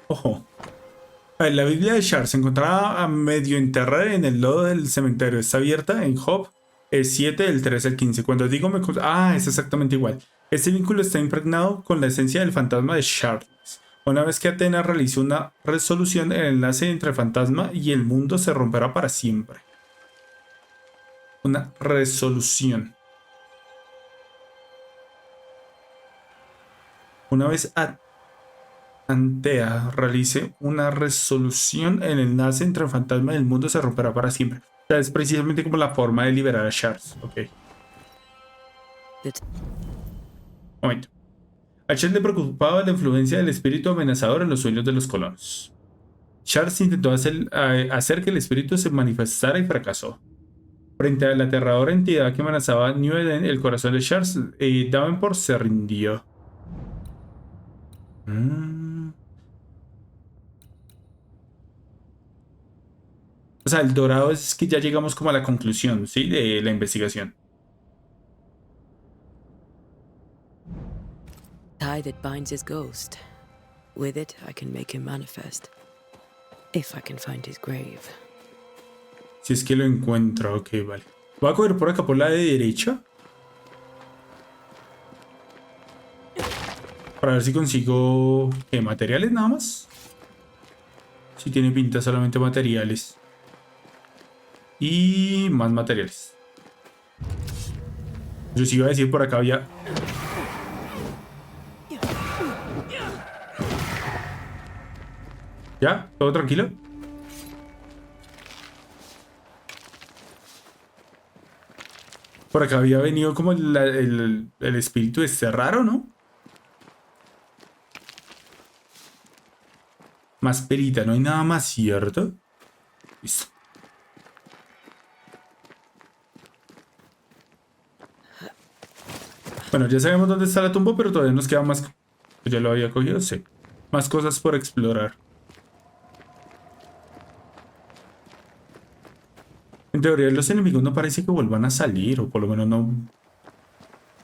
Ojo. A ver, la Biblia de Shar se encontraba a medio enterrar en el lodo del cementerio. Está abierta en Job 7 del 13 al 15. Cuando digo es exactamente igual. Este vínculo está impregnado con la esencia del fantasma de Shar. Una vez que Atenas realice una resolución, el enlace entre el fantasma y el mundo se romperá para siempre. Una resolución. Una vez Antea realice una resolución, el enlace entre el fantasma y el mundo se romperá para siempre. O sea, es precisamente como la forma de liberar a Shards. Ok. Momento. A Shards le preocupaba la influencia del espíritu amenazador en los sueños de los colonos. Shards intentó hacer que el espíritu se manifestara y fracasó. Frente a la aterradora entidad que amenazaba New Eden, el corazón de Shards, Davenport se rindió. O sea, el dorado es que ya llegamos como a la conclusión, ¿sí? De la investigación. Tie that binds his ghost. With it, I can make him manifest. If I can find his grave. Si es que lo encuentro, ok, vale. Voy a coger por acá por la de derecha. Para ver si consigo materiales nada más. Si tiene pinta solamente materiales. Y más materiales. Yo sí iba a decir por acá había... ¿Ya? ¿Todo tranquilo? Por acá había venido como el espíritu este raro, ¿no? Más perita, no hay nada más, ¿cierto? Listo. Bueno, ya sabemos dónde está la tumba, pero todavía nos queda más... ¿Ya lo había cogido? Sí. Más cosas por explorar. En teoría los enemigos no parece que vuelvan a salir, o por lo menos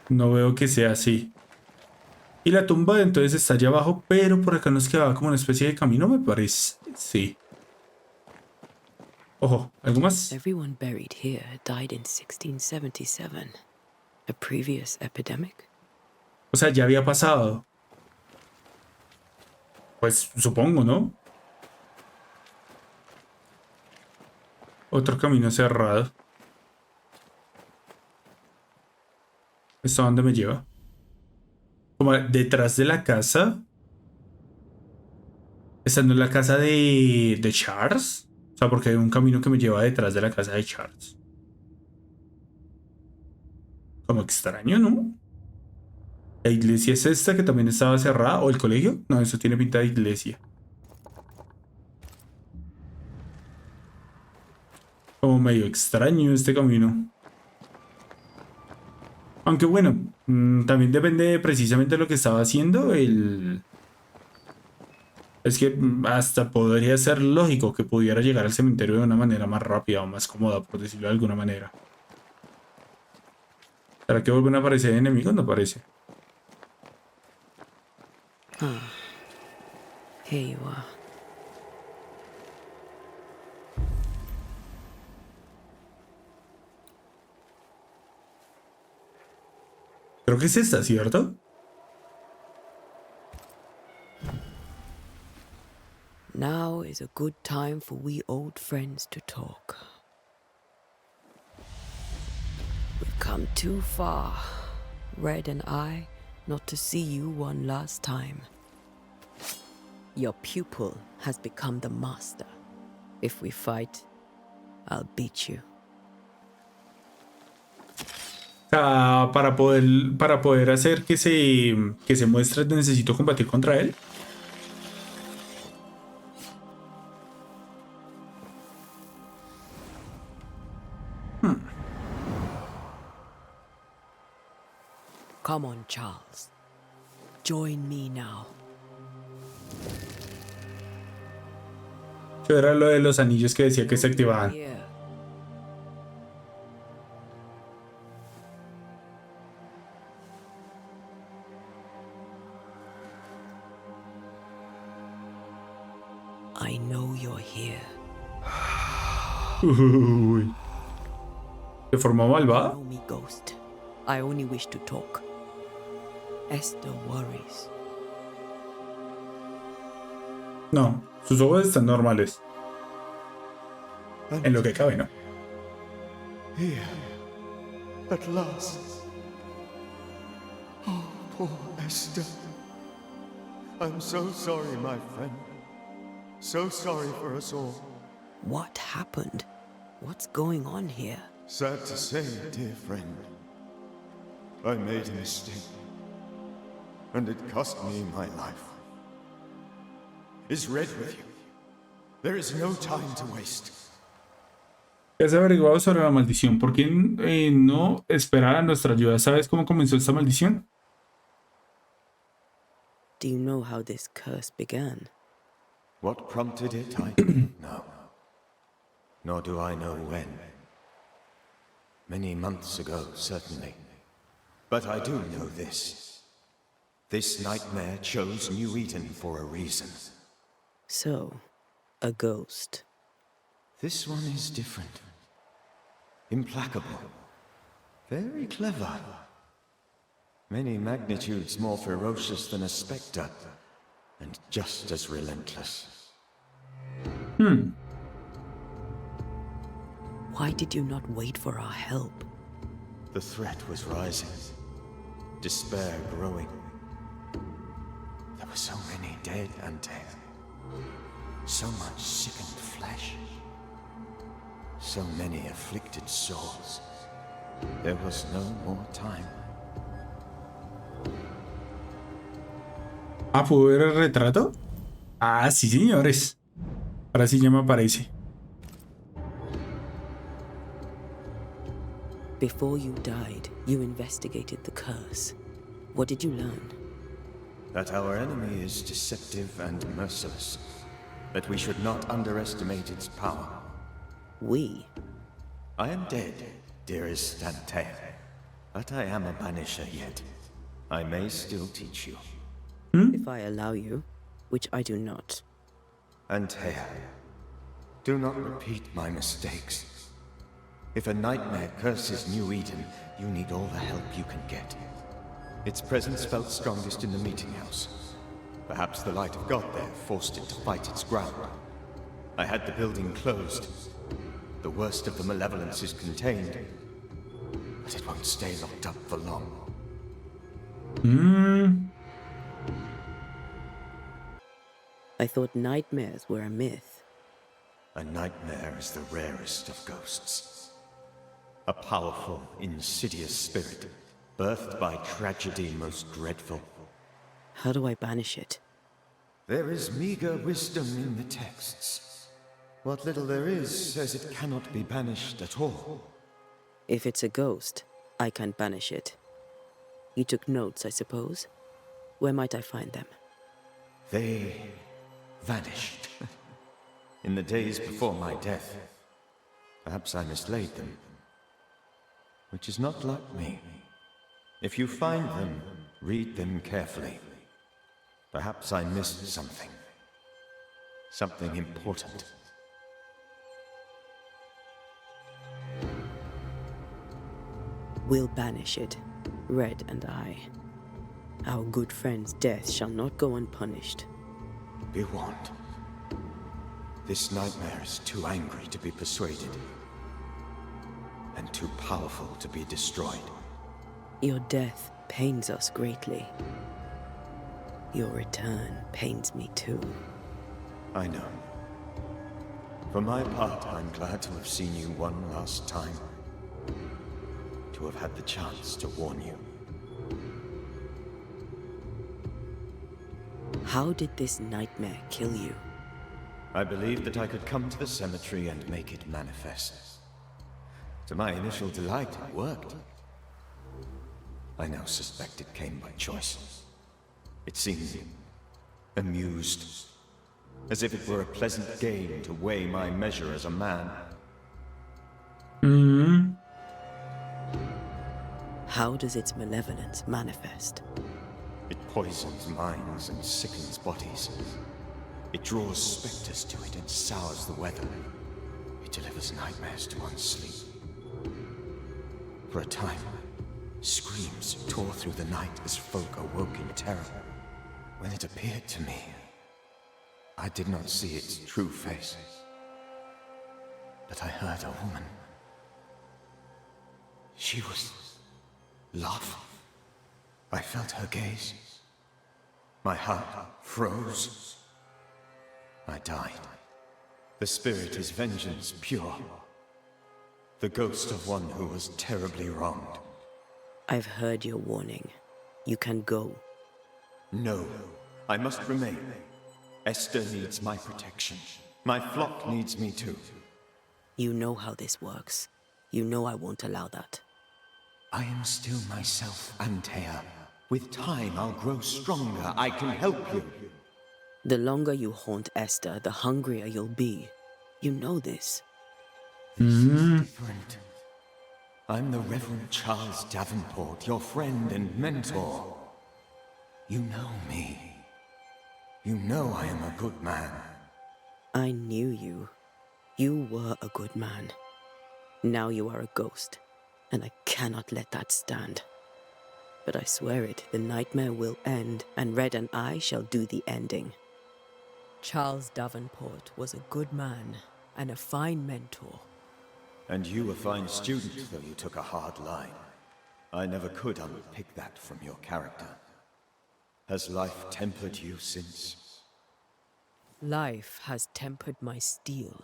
no veo que sea así. Y la tumba entonces está allá abajo, pero por acá nos quedaba como una especie de camino, me parece. Sí. Ojo, ¿algo más? Everyone buried here died in 1677. A previous epidemic? O sea, ya había pasado. Pues supongo, ¿no? Otro camino cerrado. ¿Esto a dónde me lleva? Como detrás de la casa. ¿Esta no es la casa de Charles? O sea, porque hay un camino que me lleva detrás de la casa de Charles. Como extraño, ¿no? La iglesia es esta que también estaba cerrada. ¿O el colegio? No, eso tiene pinta de iglesia. Como medio extraño este camino. Aunque bueno, también depende precisamente de lo que estaba haciendo. Es que hasta podría ser lógico que pudiera llegar al cementerio de una manera más rápida o más cómoda, por decirlo de alguna manera. ¿Será que vuelven a aparecer enemigos? No parece. Ah, here you are. Creo que es esta, ¿cierto? Now is a good time for we old friends to talk. We've come too far, Red and I, not to see you one last time. Your pupil has become the master. If we fight, I'll beat you. Para poder hacer que se muestre, necesito combatir contra él. Come on, Charles. Join me now. Eso era lo de los anillos que decía que se activaban. Here. I know you're here. Uy. ¿De forma malvada? Know me, ghost. I only wish to talk. Esther worries. No, sus ojos están normales. En lo que cabe, ¿no? Here, at last. Oh, poor Esther. I'm so sorry, my friend. So sorry for us all. What happened? What's going on here? Sad to say, dear friend, I made a mistake, and it cost me my life. Is Red with you? There is no time to waste. ¿Qué has averiguado sobre la maldición? ¿Por qué no esperar a nuestra ayuda? ¿Sabes cómo comenzó esta maldición? Do you know how this curse began? What prompted it, I don't know. Nor do I know when. Many months ago, certainly. But I do know this. This nightmare chose New Eden for a reason. So, a ghost. This one is different. Implacable. Very clever. Many magnitudes more ferocious than a spectre, and just as relentless. Why did you not wait for our help? The threat was rising. Despair growing. There were so many dead and dead. So much sickened flesh. So many afflicted souls. There was no more time. Ah, ¿puedo ver el retrato? Ah, sí, señores. Ahora sí ya me aparece. Before you died, you investigated the curse. What did you learn? That our enemy is deceptive and merciless. That we should not underestimate its power. We? I am dead, dearest Antea. But I am a banisher yet. I may still teach you. If I allow you, which I do not. Antea, do not repeat my mistakes. If a nightmare curses New Eden, you need all the help you can get. Its presence felt strongest in the meeting house. Perhaps the light of God there forced it to fight its ground. I had the building closed. The worst of the malevolence is contained, but it won't stay locked up for long. I thought nightmares were a myth. A nightmare is the rarest of ghosts. A powerful, insidious spirit, birthed by tragedy most dreadful. How do I banish it? There is meager wisdom in the texts. What little there is says it cannot be banished at all. If it's a ghost, I can't banish it. You took notes, I suppose? Where might I find them? They vanished. In the days before my death. Perhaps I mislaid them. Which is not like me. If you find them, read them carefully. Perhaps I missed something. Something important. We'll banish it, Red and I. Our good friend's death shall not go unpunished. Be warned. This nightmare is too angry to be persuaded. And too powerful to be destroyed. Your death pains us greatly. Your return pains me too. I know. For my part, I'm glad to have seen you one last time. To have had the chance to warn you. How did this nightmare kill you? I believed that I could come to the cemetery and make it manifest. To my initial delight, it worked. I now suspect it came by choice. It seemed amused, as if it were a pleasant game to weigh my measure as a man. How does its malevolence manifest? It poisons minds and sickens bodies. It draws specters to it and sours the weather. It delivers nightmares to one's sleep. For a time, screams tore through the night as folk awoke in terror. When it appeared to me, I did not see its true face. But I heard a woman. She was love. I felt her gaze. My heart froze. I died. The spirit is vengeance pure. The ghost of one who was terribly wronged. I've heard your warning. You can go. No, I must remain. Esther needs my protection. My flock needs me too. You know how this works. You know I won't allow that. I am still myself, Antea. With time, I'll grow stronger. I can help you. The longer you haunt Esther, the hungrier you'll be. You know this. This is different. I'm the Reverend Charles Davenport, your friend and mentor. You know me. You know I am a good man. I knew you. You were a good man. Now you are a ghost, and I cannot let that stand. But I swear it, the nightmare will end, and Red and I shall do the ending. Charles Davenport was a good man and a fine mentor. And you a fine student, though you took a hard line. I never could unpick that from your character. Has life tempered you since? Life has tempered my steel.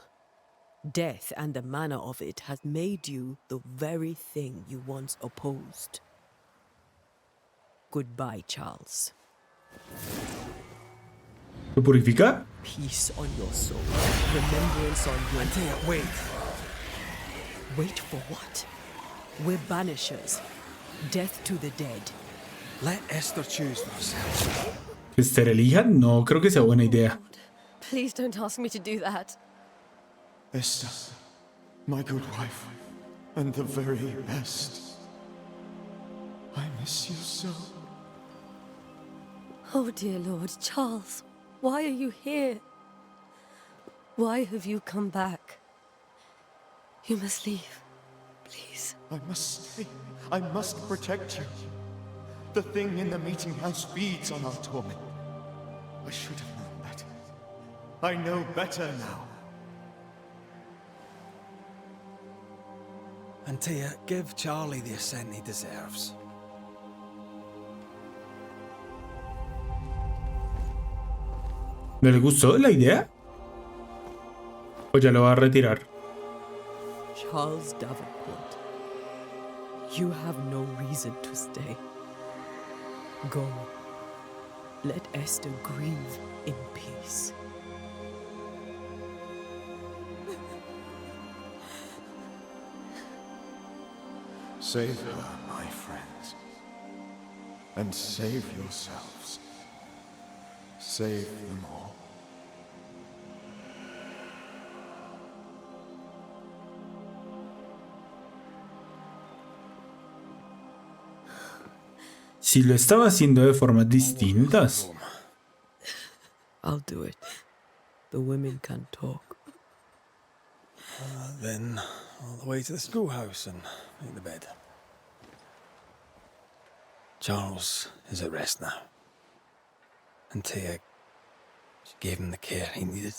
Death and the manner of it has made you the very thing you once opposed. Goodbye, Charles. ¿Lo purifica? Peace on your soul. Remembrance on your... Antea, wait. Wait for what? We're banishers. Death to the dead. Let Esther choose for herself. ¿Que Esther elija? No creo que sea buena idea. Please don't ask me to do that. Esther, my good wife, and the very best. I miss you so. Oh, dear Lord, Charles, why are you here? Why have you come back? You must leave, please. I must stay. I must protect you. The thing in the meeting house feeds on our torment. I should have known better. I know better now. Antea, give Charlie the ascent he deserves. ¿No le gustó la idea? ¿O ya lo va a retirar? Charles Davenport, you have no reason to stay. Go. Let Esther grieve in peace. Save her, my friends. And save yourselves. Save them all. Si lo estaba haciendo de formas distintas. I'll do it. The women can talk. Then, all the way to the schoolhouse and make the bed. Charles is at rest now. Antea, she gave him the care he needed.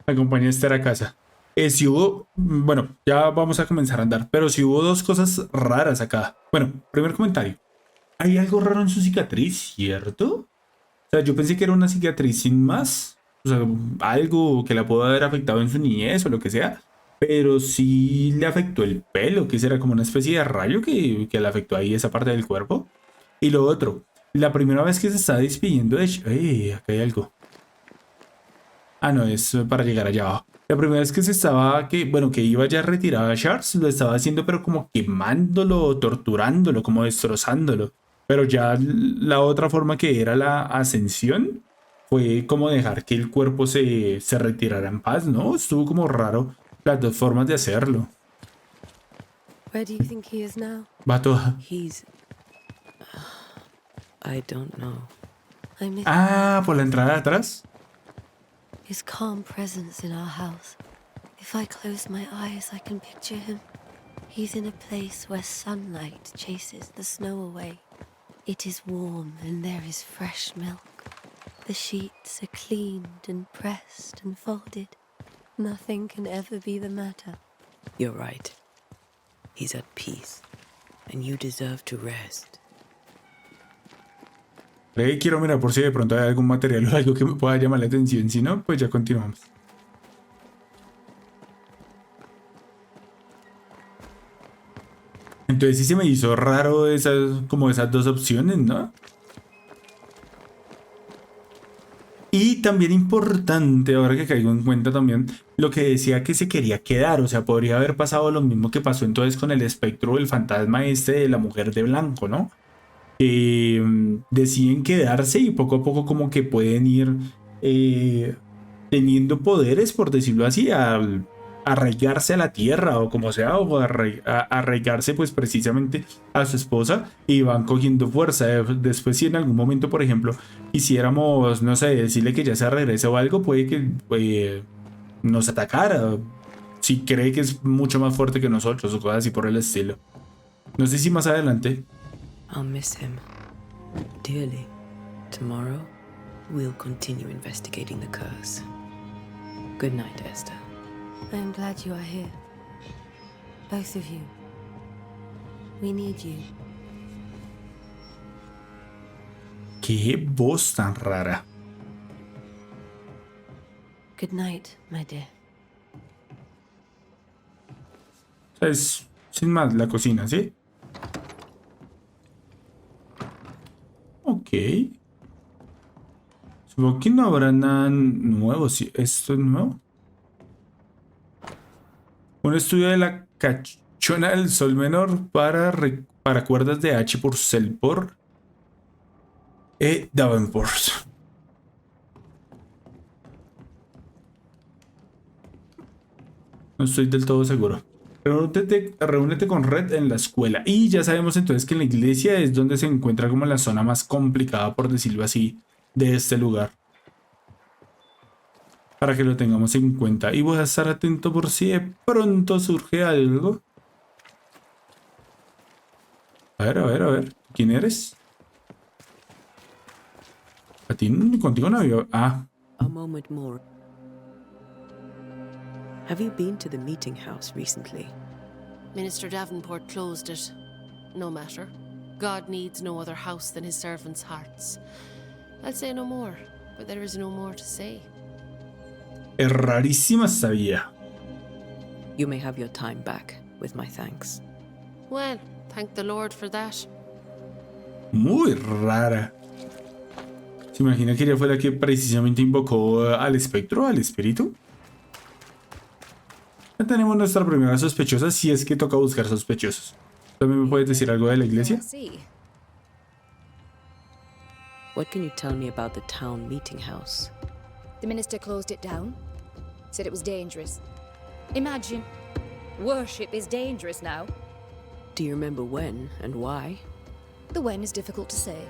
Acompañé a Esther a casa. Si hubo, bueno, ya vamos a comenzar a andar, pero si hubo dos cosas raras acá. Bueno, primer comentario. Hay algo raro en su cicatriz, ¿cierto? O sea, yo pensé que era una cicatriz sin más. O sea, algo que la pudo haber afectado en su niñez o lo que sea. Pero sí le afectó el pelo, que era como una especie de rayo que le afectó ahí esa parte del cuerpo. Y lo otro, la primera vez que se está despidiendo de... ¡Ey! Acá hay algo. Ah, no, es para llegar allá abajo. La primera vez que que iba ya retirado a Shards, lo estaba haciendo pero como quemándolo, torturándolo, como destrozándolo. Pero ya la otra forma que era la ascensión fue como dejar que el cuerpo se retirara en paz, ¿no? Estuvo como raro las dos formas de hacerlo. Where do you think he is now? Va toda. He's. I don't know. I miss Ah, por la entrada de atrás. his calm presence in our house. If I close my eyes, I can picture him. He's in a place where sunlight chases the snow away. It is warm and there is fresh milk. The sheets are cleaned and pressed and folded. Nothing can ever be the matter. You're right. He's at peace, and you deserve to rest. Quiero mirar por si de pronto hay algún material o algo que me pueda llamar la atención. Si no, pues ya continuamos. Entonces sí se me hizo raro como esas dos opciones, ¿no? Y también importante, ahora que caigo en cuenta también, lo que decía que se quería quedar. O sea, podría haber pasado lo mismo que pasó entonces con el espectro, el fantasma de la mujer de blanco, ¿no? Deciden quedarse y poco a poco como que pueden ir teniendo poderes, por decirlo así, al arraigarse a la tierra o como sea, o arraigarse pues precisamente a su esposa y van cogiendo fuerza. Después si en algún momento, por ejemplo, quisiéramos, no sé, decirle que ya se regrese o algo, puede que nos atacara si cree que es mucho más fuerte que nosotros o cosas así por el estilo. No sé si más adelante. I'll miss him dearly. Tomorrow, we'll continue investigating the curse. Good night, Esther. I am glad you are here. Both of you. We need you. Qué voz tan rara. Good night, my dear. O sea, es sin más la cocina, ¿sí? Ok. Supongo que no habrá nada nuevo. ¿Sí? ¿Esto es nuevo? Un estudio de la cachona del sol menor para cuerdas de H por Selpor Davenport. No estoy del todo seguro. Reúnete con Red en la escuela. Y ya sabemos entonces que en la iglesia es donde se encuentra como la zona más complicada, por decirlo así, de este lugar. Para que lo tengamos en cuenta. Y voy a estar atento por si de pronto surge algo. A ver, a ver, a ver. ¿Quién eres? A ti contigo no había... Ah. A moment more. Have you been to the meeting house recently? Minister Davenport closed it. No matter. God needs no other house than his servants' hearts. I'll say no more, but there is no more to say. Es rarísima esta vida. You may have your time back, with my thanks. Well, thank the Lord for that. Muy rara. ¿Se imagina que ella fue la que precisamente invocó al espectro, al espíritu? Ya tenemos nuestra primera sospechosa, si es que toca buscar sospechosos. ¿También me puedes decir algo de la iglesia? What can you tell me about the town meeting house? The minister closed it down. Said it was dangerous. Imagine. Worship is dangerous now. Do you remember when and why? The when is difficult to say.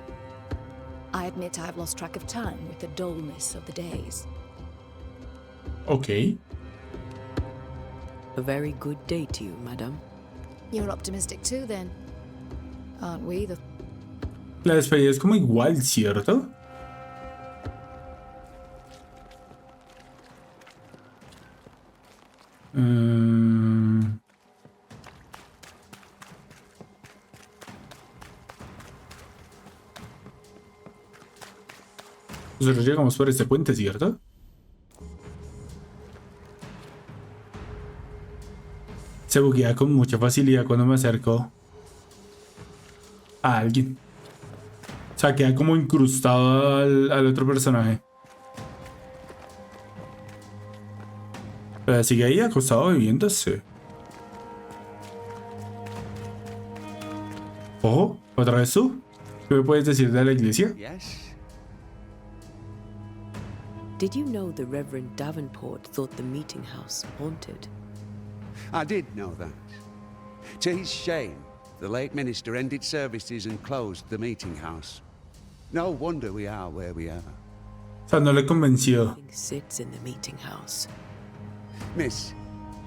I admit I've lost track of time with the dullness of the days. Ok. A very good day to you, madam. You're optimistic too, then. Aren't we? La despedida es como igual, ¿cierto? Nosotros llegamos por este puente, ¿cierto? Se buguea con mucha facilidad cuando me acerco a alguien. O sea, queda como incrustado al otro personaje. sea, sigue ahí acostado bebiéndose. Ojo, otra vez tú. ¿Qué me puedes decir de la iglesia? Yes? Did you know the Reverend Davenport thought the meeting house haunted? I did know that. To his shame, the late minister ended services and closed the meeting house. No wonder we are where we are. O sea, no le convenció. Nothing sits in the meeting house. Miss,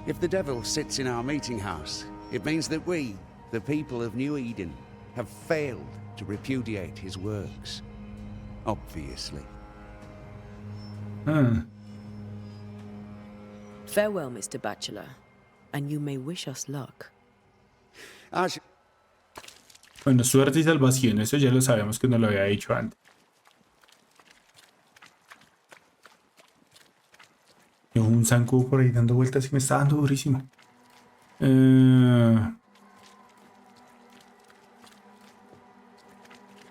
if the devil sits in our meeting house, it means that we, the people of New Eden, have failed to repudiate his works. Obviously. Ah. Farewell, Mr. Bachelor, and you may wish us luck. Bueno, suerte y salvación, eso ya lo sabemos que nos lo había dicho antes. Tengo un zancudo por ahí dando vueltas y me está dando durísimo.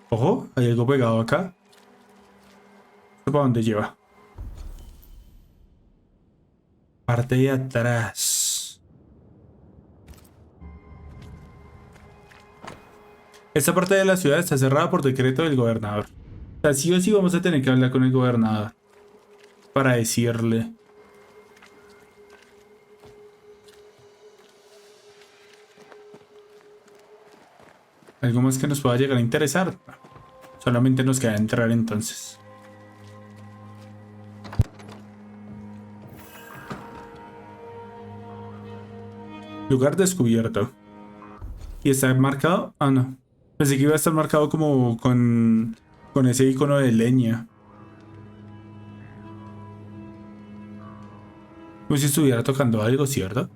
Ojo, hay algo pegado acá. ¿Esto para dónde lleva? Parte de atrás. Esta parte de la ciudad está cerrada por decreto del gobernador. O sea, sí o sí vamos a tener que hablar con el gobernador para decirle. Algo más que nos pueda llegar a interesar. Solamente nos queda entrar entonces. Lugar descubierto. ¿Y está marcado? Ah, no. Pensé que iba a estar marcado como con ese icono de leña. Como si estuviera tocando algo, ¿cierto?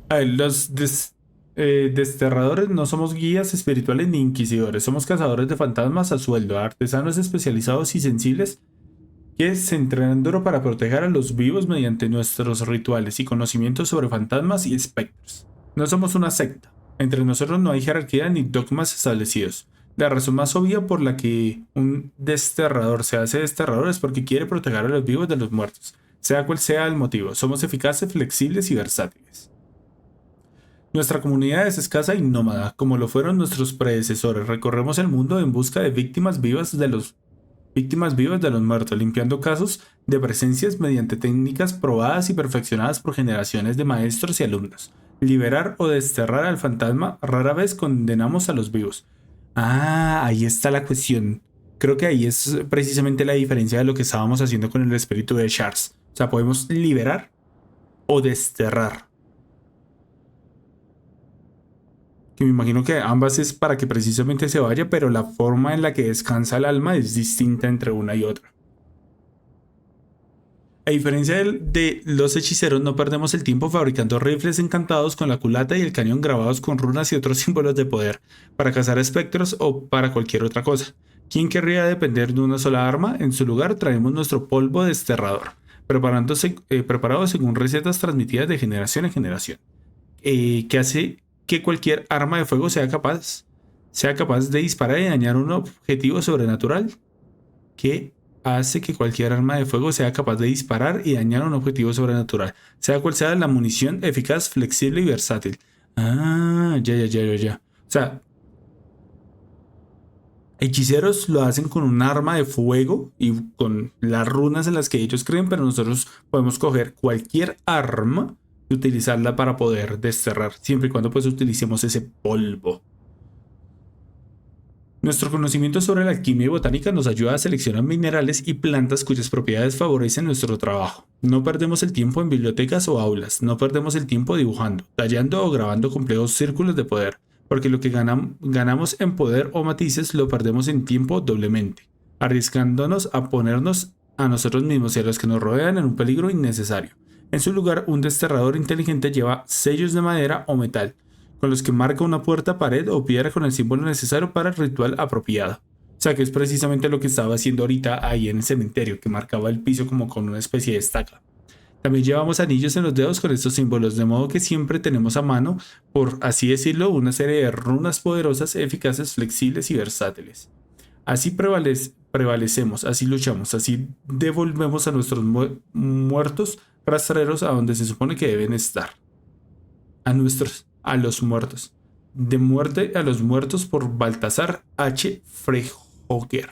A ver, los desterradores no somos guías espirituales ni inquisidores. Somos cazadores de fantasmas a sueldo, artesanos especializados y sensibles que se entrenan duro para proteger a los vivos mediante nuestros rituales y conocimientos sobre fantasmas y espectros. No somos una secta. Entre nosotros no hay jerarquía ni dogmas establecidos. La razón más obvia por la que un desterrador se hace desterrador es porque quiere proteger a los vivos de los muertos, sea cual sea el motivo. Somos eficaces, flexibles y versátiles. Nuestra comunidad es escasa y nómada, como lo fueron nuestros predecesores. Recorremos el mundo en busca de víctimas vivas de los muertos, limpiando casos de presencias mediante técnicas probadas y perfeccionadas por generaciones de maestros y alumnos. Liberar o desterrar al fantasma, rara vez condenamos a los vivos. Ah, ahí está la cuestión. Creo que ahí es precisamente la diferencia de lo que estábamos haciendo con el espíritu de Shards. O sea, podemos liberar o desterrar. Que me imagino que ambas es para que precisamente se vaya, pero la forma en la que descansa el alma es distinta entre una y otra. A diferencia de los hechiceros, no perdemos el tiempo fabricando rifles encantados con la culata y el cañón grabados con runas y otros símbolos de poder, para cazar espectros o para cualquier otra cosa. ¿Quién querría depender de una sola arma? En su lugar traemos nuestro polvo desterrador, preparado según recetas transmitidas de generación en generación. Que hace que cualquier arma de fuego sea capaz de disparar y dañar un objetivo sobrenatural. ¿Qué hace que cualquier arma de fuego sea capaz de disparar y dañar un objetivo sobrenatural? Sea cual sea la munición, eficaz, flexible y versátil. Ah, ya. O sea, hechiceros lo hacen con un arma de fuego y con las runas en las que ellos creen, pero nosotros podemos coger cualquier arma y utilizarla para poder desterrar, siempre y cuando pues utilicemos ese polvo. Nuestro conocimiento sobre la alquimia y botánica nos ayuda a seleccionar minerales y plantas cuyas propiedades favorecen nuestro trabajo. No perdemos el tiempo en bibliotecas o aulas, no perdemos el tiempo dibujando, tallando o grabando complejos círculos de poder, porque lo que ganamos en poder o matices lo perdemos en tiempo doblemente, arriesgándonos a ponernos a nosotros mismos y a los que nos rodean en un peligro innecesario. En su lugar, un desterrador inteligente lleva sellos de madera o metal, con los que marca una puerta, pared o piedra con el símbolo necesario para el ritual apropiado. O sea que es precisamente lo que estaba haciendo ahorita ahí en el cementerio, que marcaba el piso como con una especie de estaca. También llevamos anillos en los dedos con estos símbolos, de modo que siempre tenemos a mano, por así decirlo, una serie de runas poderosas, eficaces, flexibles y versátiles. Así prevalecemos, así luchamos, así devolvemos a nuestros muertos rastreros a donde se supone que deben estar. A los muertos. De muerte a los muertos por Baltasar H. Freyhofer.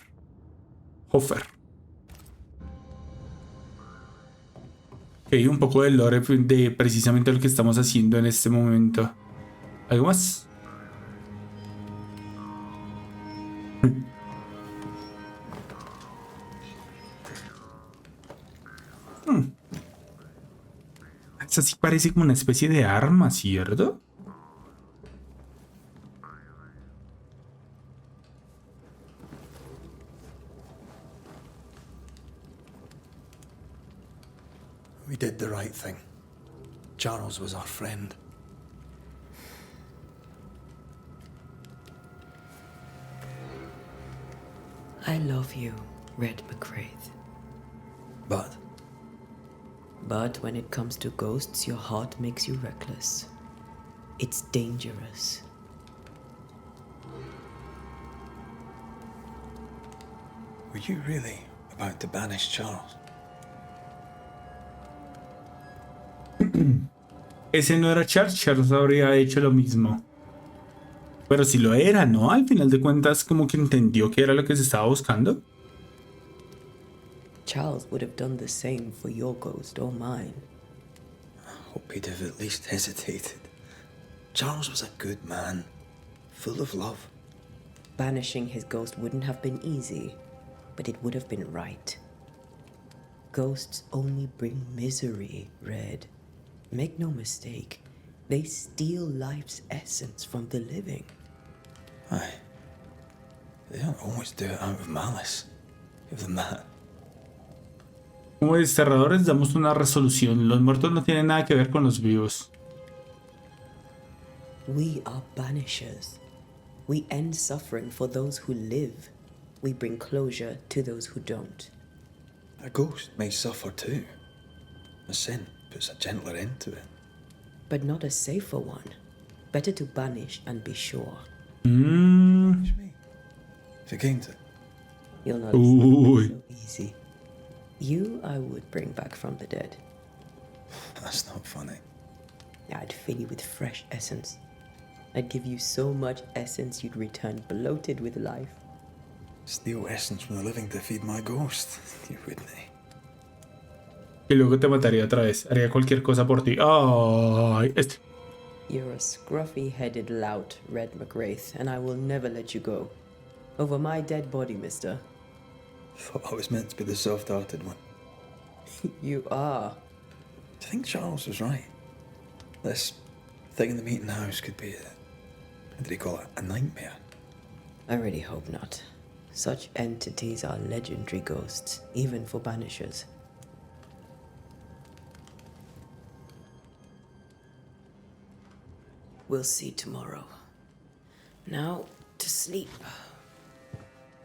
Ok, un poco del lore de precisamente lo que estamos haciendo en este momento. ¿Algo más? Esa sí parece como una especie de arma, ¿cierto? We did the right thing. Charles was our friend. I love you, Red McCraith. But when it comes to ghosts, your heart makes you reckless. It's dangerous. Were you really about to banish Charles? Ese no era Charles, Charles habría hecho lo mismo. Pero si lo era, ¿no? Al final de cuentas, como que entendió que era lo que se estaba buscando. Charles would have done the same for your ghost or mine. I hope he'd have at least hesitated. Charles was a good man, full of love. Banishing his ghost wouldn't have been easy, but it would have been right. Ghosts only bring misery, Red. Make no mistake, they steal life's essence from the living. Aye. They don't always do it out of malice. Give them that. Como desterradores damos una resolución. Los muertos no tienen nada que ver con los vivos. We are banishers. We end suffering for those who live. We bring closure to those who don't. A ghost may suffer too. A sin puts a gentler end to it. But not a safer one. Better to banish and be sure. Wish me. If it came to it. You'll not escape so easy. You I would bring back from the dead. That's not funny. I'd fill you with fresh essence. I'd give you so much essence you'd return bloated with life. Steal essence from the living to feed my ghost. You wouldn't. Y luego te mataría otra vez. Haría cualquier cosa por ti. Ay, este. You're a scruffy-headed lout, Red McWraith, and I will never let you go. Over my dead body, mister. Thought I was meant to be the soft-hearted one. You are. Do you think Charles was right? This thing in the meeting house could be what did he call it? A nightmare? I really hope not. Such entities are legendary ghosts, even for banishers. We'll see tomorrow. Now, to sleep.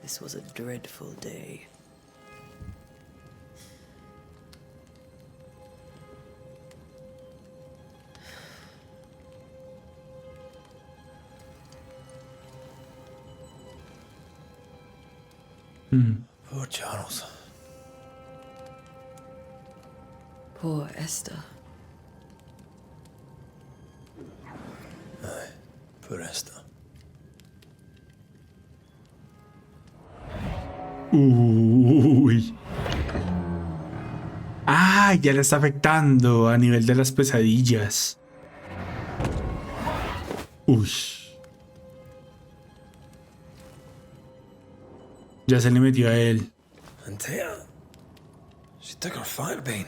This was a dreadful day. Poor Charles. Poor Esther. Aye, poor Esther. Uy. Ah, ya le está afectando a nivel de las pesadillas. Uy. Ya se le metió a él. Antea, she took her firebane.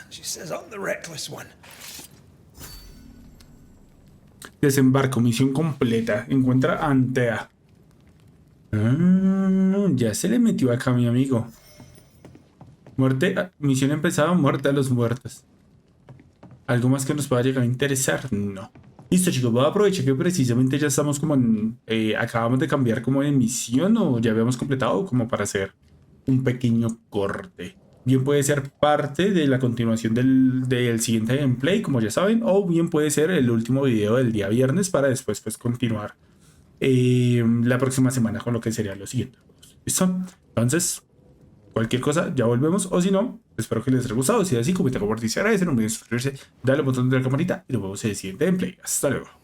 She says I'm the reckless one. Desembarco, misión completa. Encuentra a Antea. Ya se le metió acá, mi amigo. Muerte, misión empezada, muerte a los muertos. ¿Algo más que nos pueda llegar a interesar? No. Listo, chicos, voy a aprovechar que precisamente ya estamos como en... acabamos de cambiar como de misión o ya habíamos completado como para hacer un pequeño corte. Bien puede ser parte de la continuación del siguiente gameplay, como ya saben, o bien puede ser el último video del día viernes para después pues continuar la próxima semana con lo que sería lo siguiente. ¿Listo? Entonces, cualquier cosa, ya volvemos. O si no, espero que les haya gustado. Si es así, comenten, compartir, si agradecen, no olviden suscribirse, darle al botón de la campanita y nos vemos en el siguiente gameplay. Hasta luego.